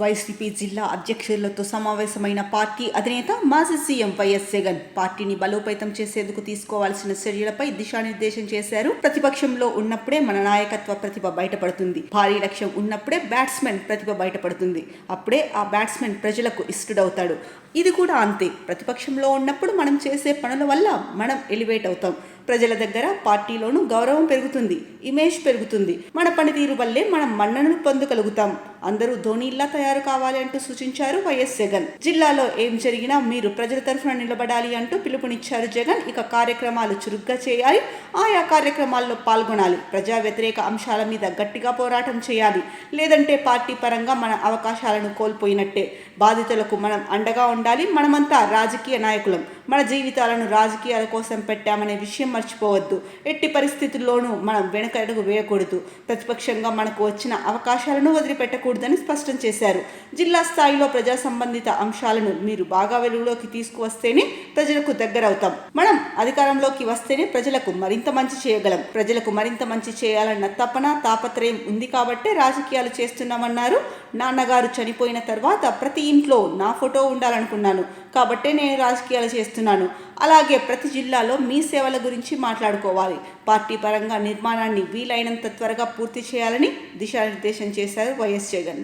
YCP జిల్లా అధ్యక్షులతో సమావేశమైన party అధినేత మాజీ సీఎం వైఎస్ జగన్ పార్టీని బలోపేతం చేసేందుకు తీసుకోవాల్సిన చర్యలపై దిశానిర్దేశం చేశారు. ప్రతిపక్షంలో ఉన్నప్పుడే మన నాయకత్వ ప్రతిభ బయటపడుతుంది. భారీ లక్ష్యం ఉన్నప్పుడే బ్యాట్స్మెన్ ప్రతిభ బయటపడుతుంది. అప్పుడే ఆ బ్యాట్స్మెన్ ప్రజలకు ఇష్టడవుతాడు. ఇది కూడా అంతే. ప్రతిపక్షంలో ఉన్నప్పుడు మనం చేసే పనుల వల్ల మనం ఎలివేట్ అవుతాం. ప్రజల దగ్గర పార్టీలోనూ గౌరవం పెరుగుతుంది, ఇమేజ్ పెరుగుతుంది. మన పనితీరు వల్లే మనం మన్ననలు పొందగలుగుతాం. అందరూ ధోనీలా తయారు కావాలి అంటూ సూచించారు వైఎస్ జగన్. జిల్లాలో ఏం జరిగినా మీరు ప్రజల తరఫున నిలబడాలి అంటూ పిలుపునిచ్చారు జగన్. ఇక కార్యక్రమాలు చురుగ్గా చేయాలి, ఆయా కార్యక్రమాల్లో పాల్గొనాలి, ప్రజా వ్యతిరేక అంశాల మీద గట్టిగా పోరాటం చేయాలి. లేదంటే పార్టీ పరంగా మన అవకాశాలను కోల్పోయినట్టే. బాధితులకు మనం అండగా ఉండాలి. మనమంతా రాజకీయ నాయకులం. మన జీవితాలను రాజకీయాల కోసం పెట్టామనే విషయం మర్చిపోవద్దు. ఎట్టి పరిస్థితుల్లోనూ మనం వెనకడుగు వేయకూడదు. ప్రతిపక్షంగా మనకు వచ్చిన అవకాశాలను వదిలిపెట్టకూడదని స్పష్టం చేశారు. జిల్లా స్థాయిలో ప్రజా సంబంధిత అంశాలను మీరు బాగా వెలుగులోకి తీసుకువస్తేనే ప్రజలకు దగ్గరవుతాం. మనం అధికారంలోకి వస్తేనే ప్రజలకు మరింత మంచి చేయగలం. ప్రజలకు మరింత మంచి చేయాలన్న తపన, తాపత్రయం ఉంది కాబట్టే రాజకీయాలు చేస్తున్నామన్నారు. నాన్నగారు చనిపోయిన తర్వాత ప్రతి ఇంట్లో నా ఫోటో ఉండాలనుకున్నాను కాబట్టే నేను రాజకీయాలు చేస్తున్నాను. అలాగే ప్రతి జిల్లాలో మీ సేవల గురించి మాట్లాడుకోవాలి. పార్టీ పరంగా నిర్మాణాన్ని వీలైనంత త్వరగా పూర్తి చేయాలని దిశానిర్దేశం చేశారు వైఎస్ జగన్.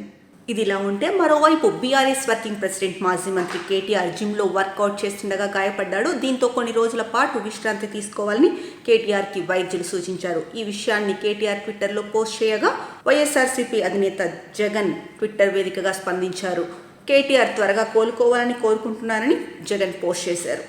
ఇదిలా ఉంటే మరోవైపు బీఆర్ఎస్ వర్కింగ్ ప్రెసిడెంట్ మాజీ మంత్రి కేటీఆర్ జిమ్లో వర్కౌట్ చేస్తుండగా గాయపడ్డాడు. దీంతో కొన్ని రోజుల పాటు విశ్రాంతి తీసుకోవాలని కేటీఆర్కి వైద్యులు సూచించారు. ఈ విషయాన్ని కేటీఆర్ ట్విట్టర్లో పోస్ట్ చేయగా వైఎస్ఆర్సీపీ అధినేత జగన్ ట్విట్టర్ వేదికగా స్పందించారు. కేటీఆర్ త్వరగా కోలుకోవాలని కోరుకుంటున్నారని జగన్ పోస్ట్ చేశారు.